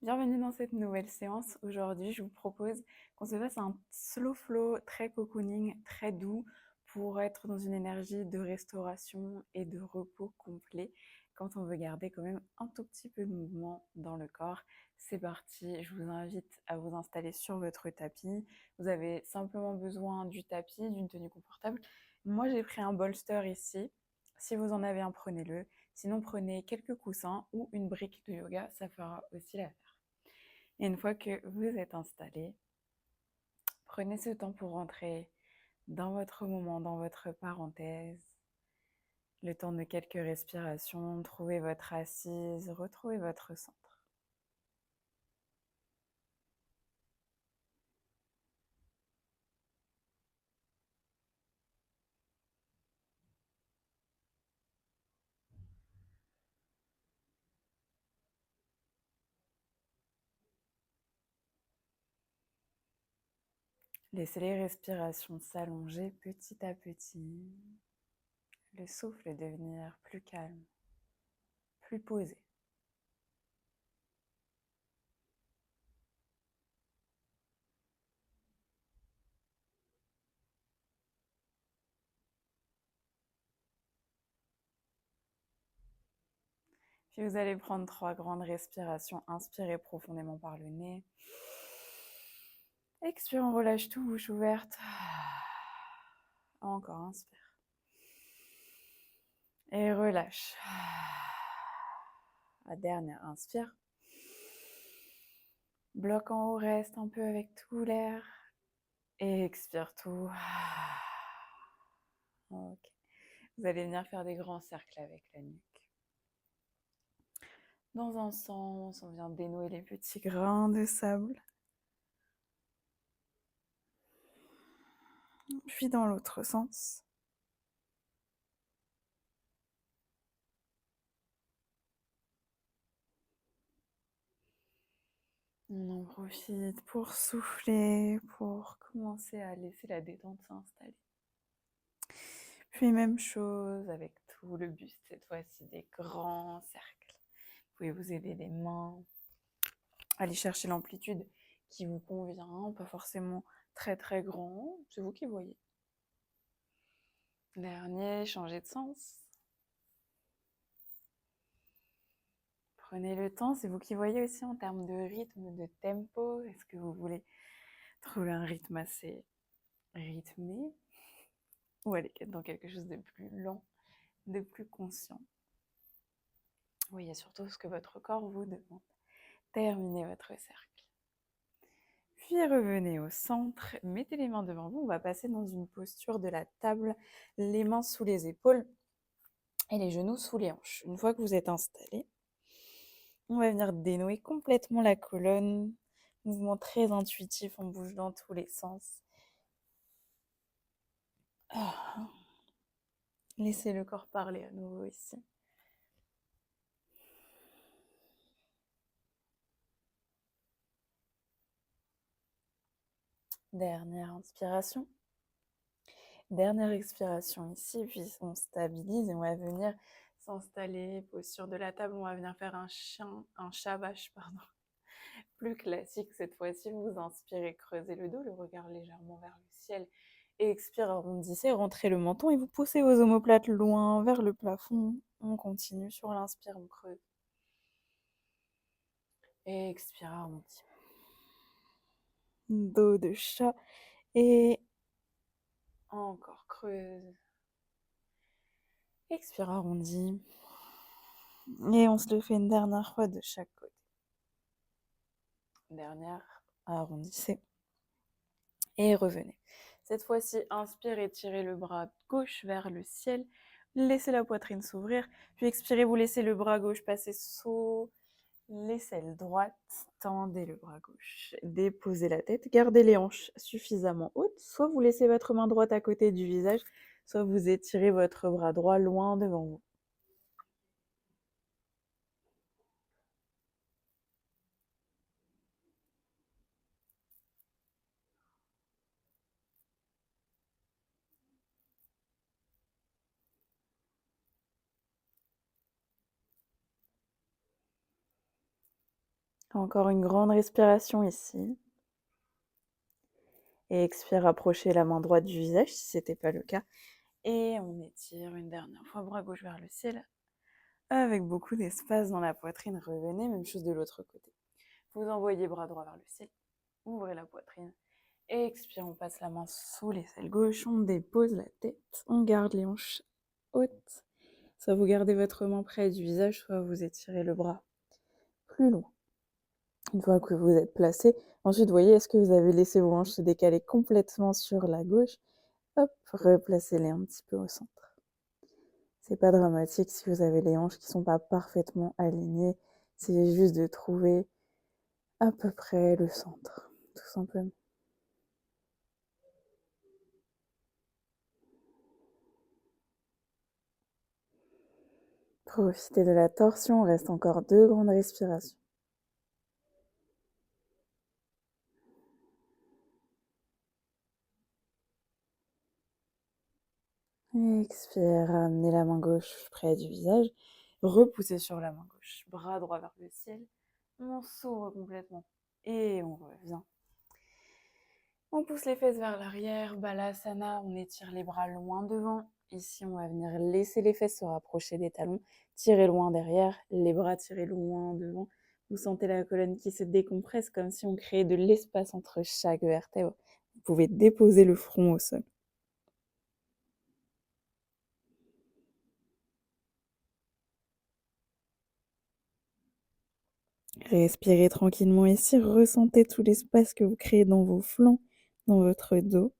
Bienvenue dans cette nouvelle séance. Aujourd'hui, je vous propose qu'on se fasse un slow flow très cocooning, très doux pour être dans une énergie de restauration et de repos complet quand on veut garder quand même un tout petit peu de mouvement dans le corps. C'est parti, je vous invite à vous installer sur votre tapis. Vous avez simplement besoin du tapis, d'une tenue confortable. Moi, j'ai pris un bolster ici. Si vous en avez un, prenez-le. Sinon, prenez quelques coussins ou une brique de yoga, ça fera aussi l'affaire. Et une fois que vous êtes installé, prenez ce temps pour rentrer dans votre moment, dans votre parenthèse. Le temps de quelques respirations, trouvez votre assise, retrouvez votre centre. Laissez les respirations s'allonger petit à petit. Le souffle devenir plus calme, plus posé. Puis vous allez prendre 3 grandes respirations. Inspirez profondément par le nez. Expire, on relâche tout, bouche ouverte. Encore, inspire. Et relâche. La dernière, inspire. Bloque en haut, reste un peu avec tout l'air. Et expire tout. Ok. Vous allez venir faire des grands cercles avec la nuque. Dans un sens, on vient dénouer les petits grains de sable. Puis dans l'autre sens. On en profite pour souffler, pour commencer à laisser la détente s'installer. Puis même chose avec tout le buste, cette fois-ci des grands cercles. Vous pouvez vous aider les mains, aller chercher l'amplitude qui vous convient, pas forcément très très grand, c'est vous qui voyez. Dernier, changez de sens. Prenez le temps, c'est vous qui voyez aussi en termes de rythme, de tempo. Est-ce que vous voulez trouver un rythme assez rythmé ou aller dans quelque chose de plus lent, de plus conscient? Voyez surtout ce que votre corps vous demande. Terminez votre cercle. Puis revenez au centre, mettez les mains devant vous. On va passer dans une posture de la table, les mains sous les épaules et les genoux sous les hanches. Une fois que vous êtes installé, on va venir dénouer complètement la colonne. Mouvement très intuitif, on bouge dans tous les sens. Laissez le corps parler à nouveau ici. Dernière inspiration. Dernière expiration ici, puis on stabilise et on va venir s'installer, posture de la table, on va venir faire un chat-vache, pardon. Plus classique cette fois-ci, vous inspirez, creusez le dos, le regard légèrement vers le ciel. Et expire, arrondissez, rentrez le menton et vous poussez vos omoplates loin vers le plafond. On continue sur l'inspire, on creuse. Et expire, arrondis. Dos de chat et encore creuse. Expire, arrondi. Et on se le fait une dernière fois de chaque côté. Dernière, arrondissez. Et revenez. Cette fois-ci, inspirez, tirez le bras gauche vers le ciel. Laissez la poitrine s'ouvrir. Puis expirez, vous laissez le bras gauche passer sous l'aisselle droite. Tendez le bras gauche. Déposez la tête. Gardez les hanches suffisamment hautes. Soit vous laissez votre main droite à côté du visage, soit vous étirez votre bras droit loin devant vous. Encore une grande respiration ici. Et expire, rapprochez la main droite du visage si ce n'était pas le cas. Et on étire une dernière fois, bras gauche vers le ciel. Avec beaucoup d'espace dans la poitrine, revenez, même chose de l'autre côté. Vous envoyez bras droit vers le ciel, ouvrez la poitrine. Et expire, on passe la main sous l'aisselle gauche, on dépose la tête, on garde les hanches hautes. Soit vous gardez votre main près du visage, soit vous étirez le bras plus loin. Une fois que vous êtes placé, ensuite, voyez, est-ce que vous avez laissé vos hanches se décaler complètement sur la gauche? Hop, replacez-les un petit peu au centre. C'est pas dramatique si vous avez les hanches qui sont pas parfaitement alignées. Essayez juste de trouver à peu près le centre, tout simplement. Profitez de la torsion, il reste encore 2 grandes respirations. Expire, ramenez la main gauche près du visage, repoussez sur la main gauche, bras droit vers le ciel, on s'ouvre complètement et on revient. On pousse les fesses vers l'arrière, Balasana, on étire les bras loin devant. Ici, on va venir laisser les fesses se rapprocher des talons, tirer loin derrière, les bras tirés loin devant. Vous sentez la colonne qui se décompresse comme si on créait de l'espace entre chaque vertèbre. Vous pouvez déposer le front au sol. Respirez tranquillement ici, ressentez tout l'espace que vous créez dans vos flancs, dans votre dos.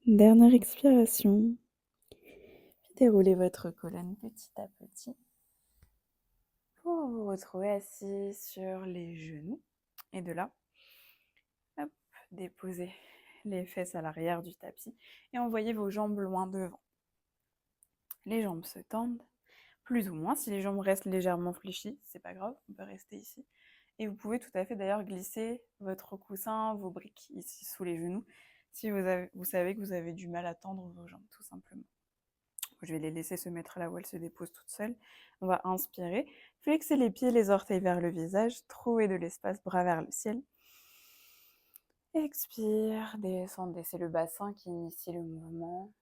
Dernière expiration. Déroulez votre colonne petit à petit pour vous retrouver assis sur les genoux. Et de là, hop, déposez les fesses à l'arrière du tapis et envoyez vos jambes loin devant. Les jambes se tendent, plus ou moins. Si les jambes restent légèrement fléchies, c'est pas grave, on peut rester ici. Et vous pouvez tout à fait d'ailleurs glisser votre coussin, vos briques ici sous les genoux, si vous savez que vous avez du mal à tendre vos jambes, tout simplement. Je vais les laisser se mettre là où elles se déposent toutes seules. On va inspirer, flexer les pieds, les orteils vers le visage, trouver de l'espace, bras vers le ciel. Expire, descendez, c'est le bassin qui initie le mouvement.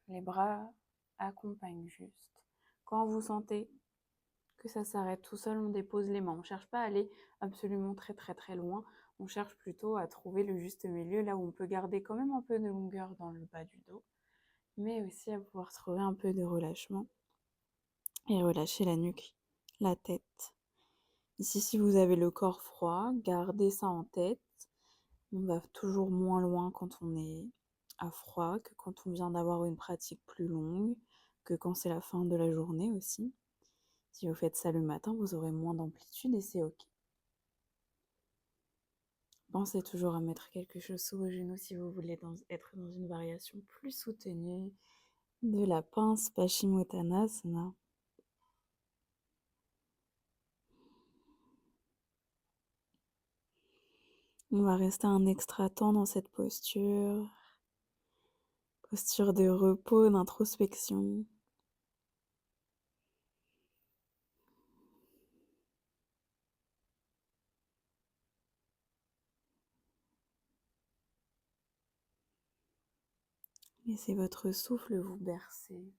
Les bras accompagnent juste. Quand vous sentez que ça s'arrête tout seul, on dépose les mains. On ne cherche pas à aller absolument très très très loin. On cherche plutôt à trouver le juste milieu, là où on peut garder quand même un peu de longueur dans le bas du dos, mais aussi à pouvoir trouver un peu de relâchement et relâcher la nuque, la tête. Ici, si vous avez le corps froid, gardez ça en tête. On va toujours moins loin quand on est à froid que quand on vient d'avoir une pratique plus longue, que quand c'est la fin de la journée aussi. Si vous faites ça le matin, vous aurez moins d'amplitude et c'est ok. Pensez toujours à mettre quelque chose sous vos genoux si vous voulez être dans une variation plus soutenue de la pince Paschimottanasana. On va rester un extra temps dans cette posture. Posture de repos, d'introspection. Laissez votre souffle vous bercer.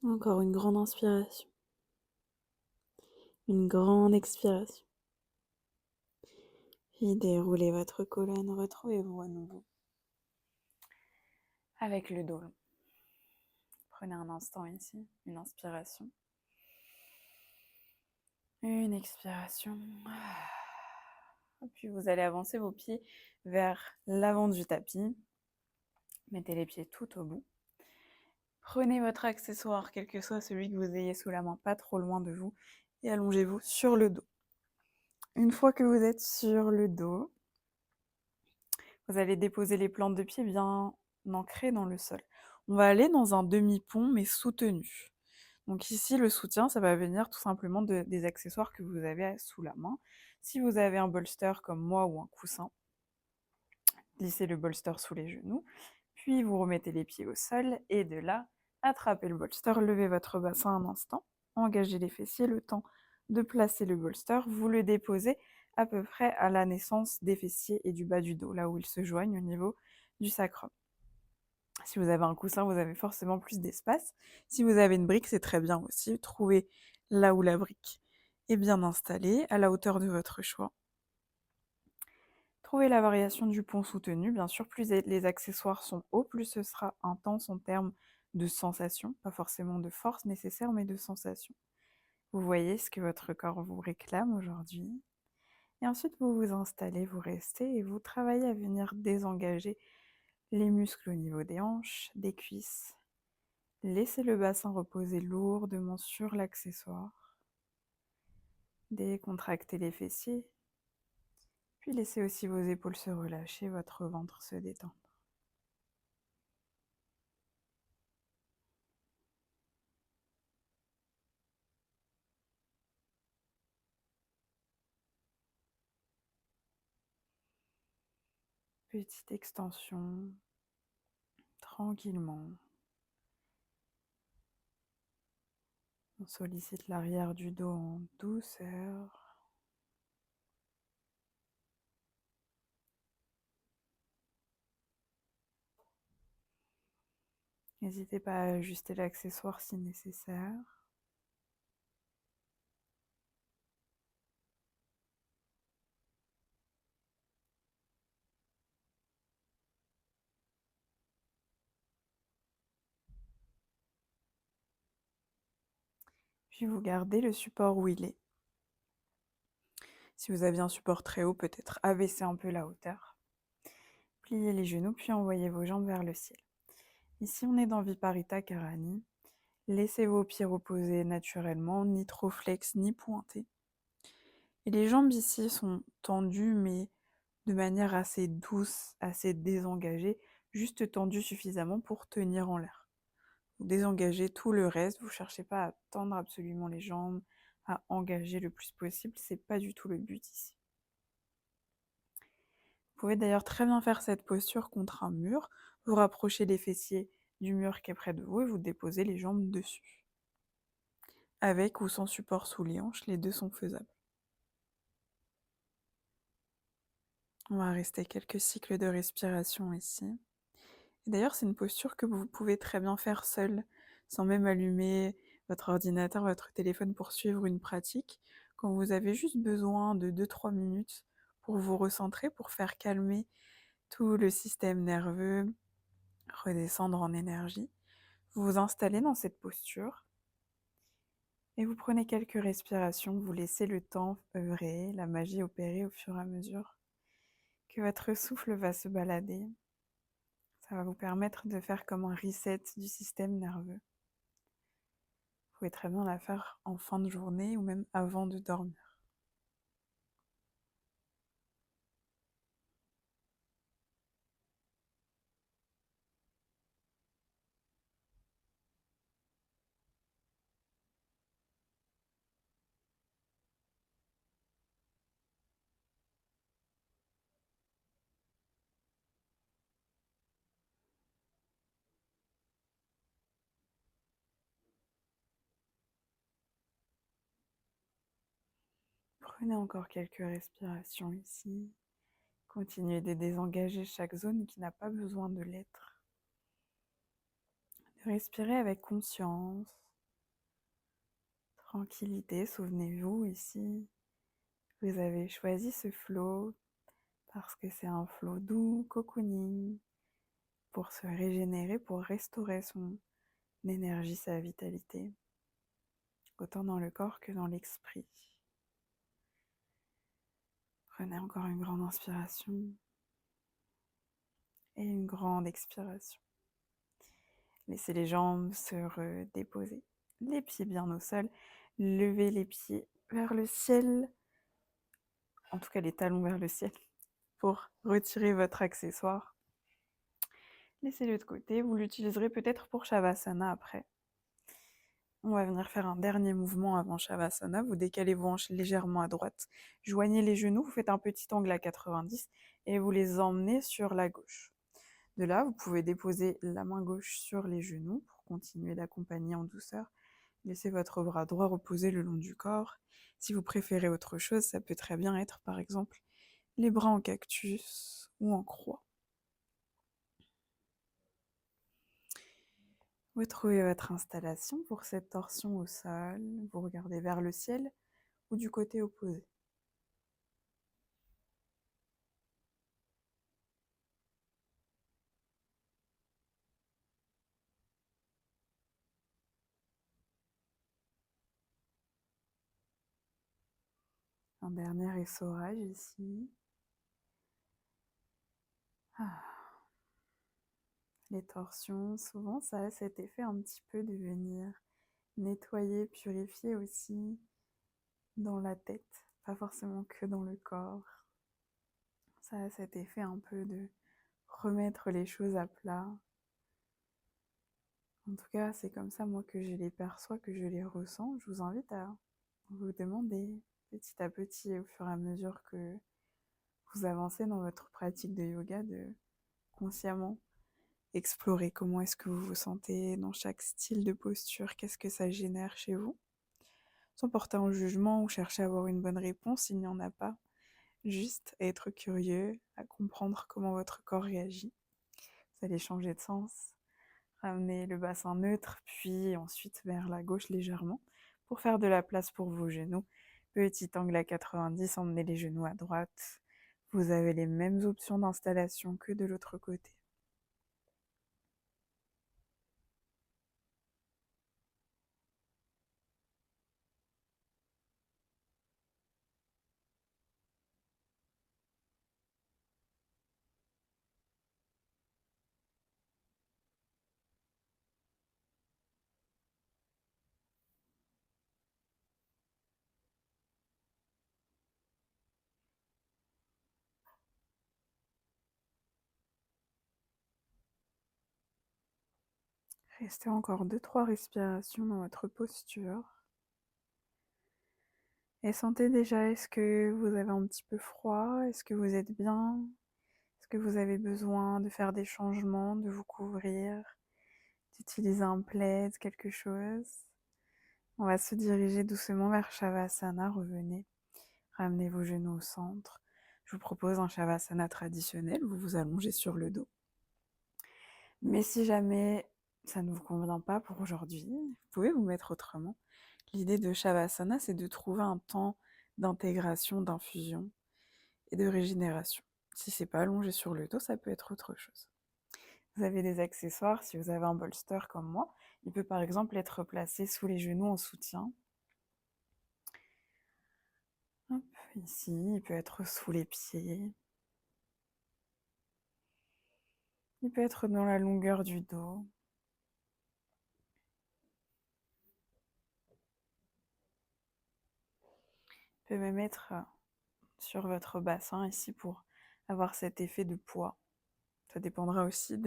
Encore une grande inspiration. Une grande expiration. Puis déroulez votre colonne, retrouvez-vous à nouveau avec le dos long. Prenez un instant ici, une inspiration. Une expiration. Puis vous allez avancer vos pieds vers l'avant du tapis. Mettez les pieds tout au bout. Prenez votre accessoire, quel que soit celui que vous ayez sous la main, pas trop loin de vous, et allongez-vous sur le dos. Une fois que vous êtes sur le dos, vous allez déposer les plantes de pied bien ancrées dans le sol. On va aller dans un demi-pont, mais soutenu. Donc ici, le soutien, ça va venir tout simplement des accessoires que vous avez sous la main. Si vous avez un bolster comme moi ou un coussin, glissez le bolster sous les genoux, puis vous remettez les pieds au sol et de là, attrapez le bolster, levez votre bassin un instant, engagez les fessiers le temps de placer le bolster, vous le déposez à peu près à la naissance des fessiers et du bas du dos, là où ils se joignent au niveau du sacrum. Si vous avez un coussin, vous avez forcément plus d'espace. Si vous avez une brique, c'est très bien aussi. Trouvez là où la brique est bien installée, à la hauteur de votre choix. Trouvez la variation du pont soutenu. Bien sûr, plus les accessoires sont hauts, plus ce sera intense en termes de sensation. Pas forcément de force nécessaire, mais de sensation. Vous voyez ce que votre corps vous réclame aujourd'hui. Et ensuite, vous vous installez, vous restez et vous travaillez à venir désengager les muscles au niveau des hanches, des cuisses. Laissez le bassin reposer lourdement sur l'accessoire. Décontractez les fessiers. Puis laissez aussi vos épaules se relâcher, votre ventre se détendre. Petite extension, tranquillement. On sollicite l'arrière du dos en douceur. N'hésitez pas à ajuster l'accessoire si nécessaire. Puis vous gardez le support où il est. Si vous avez un support très haut, peut-être abaisser un peu la hauteur. Pliez les genoux, puis envoyez vos jambes vers le ciel. Ici, on est dans Viparita Karani. Laissez vos pieds reposer naturellement, ni trop flex, ni pointés. Et les jambes ici sont tendues, mais de manière assez douce, assez désengagée, juste tendues suffisamment pour tenir en l'air. Vous désengagez tout le reste, vous ne cherchez pas à tendre absolument les jambes, à engager le plus possible, c'est pas du tout le but ici. Vous pouvez d'ailleurs très bien faire cette posture contre un mur, vous rapprochez les fessiers du mur qui est près de vous et vous déposez les jambes dessus. Avec ou sans support sous les hanches, les deux sont faisables. On va rester quelques cycles de respiration ici. Et d'ailleurs, c'est une posture que vous pouvez très bien faire seul, sans même allumer votre ordinateur, votre téléphone pour suivre une pratique, quand vous avez juste besoin de 2-3 minutes pour vous recentrer, pour faire calmer tout le système nerveux, redescendre en énergie. Vous vous installez dans cette posture et vous prenez quelques respirations, vous laissez le temps œuvrer, la magie opérer au fur et à mesure que votre souffle va se balader. Ça va vous permettre de faire comme un reset du système nerveux. Vous pouvez très bien la faire en fin de journée ou même avant de dormir. Prenez encore quelques respirations ici. Continuez de désengager chaque zone qui n'a pas besoin de l'être. Respirez avec conscience, tranquillité. Souvenez-vous ici, vous avez choisi ce flow parce que c'est un flow doux, cocooning, pour se régénérer, pour restaurer son énergie, sa vitalité, autant dans le corps que dans l'esprit. Prenez encore une grande inspiration et une grande expiration. Laissez les jambes se redéposer, les pieds bien au sol. Levez les pieds vers le ciel, en tout cas les talons vers le ciel, pour retirer votre accessoire. Laissez-le de côté, vous l'utiliserez peut-être pour Shavasana après. On va venir faire un dernier mouvement avant Shavasana. Vous décalez vos hanches légèrement à droite, joignez les genoux, vous faites un petit angle à 90 et vous les emmenez sur la gauche. De là, vous pouvez déposer la main gauche sur les genoux pour continuer d'accompagner en douceur. Laissez votre bras droit reposer le long du corps. Si vous préférez autre chose, ça peut très bien être par exemple les bras en cactus ou en croix. Vous trouvez votre installation pour cette torsion au sol. Vous regardez vers le ciel ou du côté opposé. Un dernier essorage ici. Ah. Les torsions, souvent ça a cet effet un petit peu de venir nettoyer, purifier aussi dans la tête, pas forcément que dans le corps. Ça a cet effet un peu de remettre les choses à plat. En tout cas, c'est comme ça moi que je les perçois, que je les ressens. Je vous invite à vous demander petit à petit, au fur et à mesure que vous avancez dans votre pratique de yoga, de consciemment explorer comment est-ce que vous vous sentez dans chaque style de posture, qu'est-ce que ça génère chez vous, sans porter en jugement ou chercher à avoir une bonne réponse, il n'y en a pas. Juste à être curieux, à comprendre comment votre corps réagit. Vous allez changer de sens, ramener le bassin neutre, puis ensuite vers la gauche légèrement, pour faire de la place pour vos genoux. Petit angle à 90, emmenez les genoux à droite. Vous avez les mêmes options d'installation que de l'autre côté. Restez encore 2-3 respirations dans votre posture. Et sentez déjà, est-ce que vous avez un petit peu froid? Est-ce que vous êtes bien? Est-ce que vous avez besoin de faire des changements, de vous couvrir, d'utiliser un plaid, quelque chose? On va se diriger doucement vers Shavasana. Revenez, ramenez vos genoux au centre. Je vous propose un Shavasana traditionnel, vous vous allongez sur le dos. Mais si jamais ça ne vous convient pas pour aujourd'hui, vous pouvez vous mettre autrement. L'idée de Shavasana, c'est de trouver un temps d'intégration, d'infusion et de régénération. Si c'est pas allongé sur le dos, ça peut être autre chose. Vous avez des accessoires, si vous avez un bolster comme moi, il peut par exemple être placé sous les genoux en soutien. Hop, ici, il peut être sous les pieds. Il peut être dans la longueur du dos. Il peut même être sur votre bassin ici pour avoir cet effet de poids. Ça dépendra aussi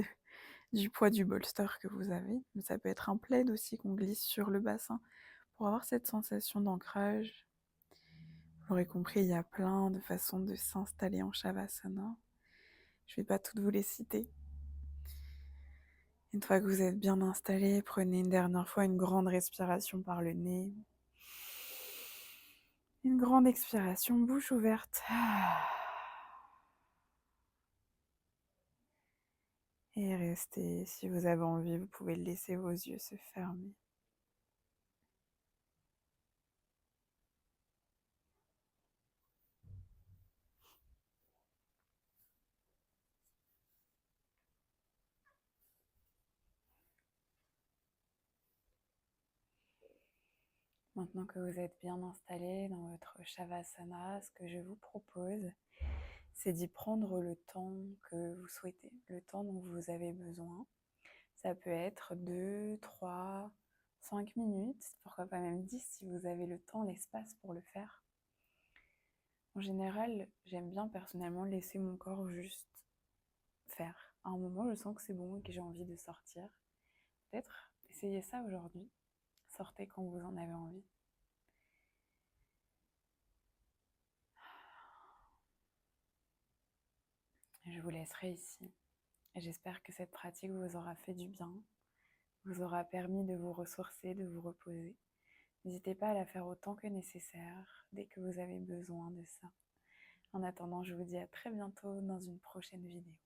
du poids du bolster que vous avez. Mais ça peut être un plaid aussi qu'on glisse sur le bassin pour avoir cette sensation d'ancrage. Vous l'aurez compris, il y a plein de façons de s'installer en Shavasana. Je ne vais pas toutes vous les citer. Une fois que vous êtes bien installé, prenez une dernière fois une grande respiration par le nez. Une grande expiration, bouche ouverte. Et restez, si vous avez envie, vous pouvez laisser vos yeux se fermer. Maintenant que vous êtes bien installé dans votre Shavasana, ce que je vous propose, c'est d'y prendre le temps que vous souhaitez, le temps dont vous avez besoin. Ça peut être 2, 3, 5 minutes, pourquoi pas même 10 si vous avez le temps, l'espace pour le faire. En général, j'aime bien personnellement laisser mon corps juste faire. À un moment, je sens que c'est bon et que j'ai envie de sortir. Peut-être essayez ça aujourd'hui. Sortez quand vous en avez envie. Je vous laisserai ici. J'espère que cette pratique vous aura fait du bien, vous aura permis de vous ressourcer, de vous reposer. N'hésitez pas à la faire autant que nécessaire, dès que vous avez besoin de ça. En attendant, je vous dis à très bientôt dans une prochaine vidéo.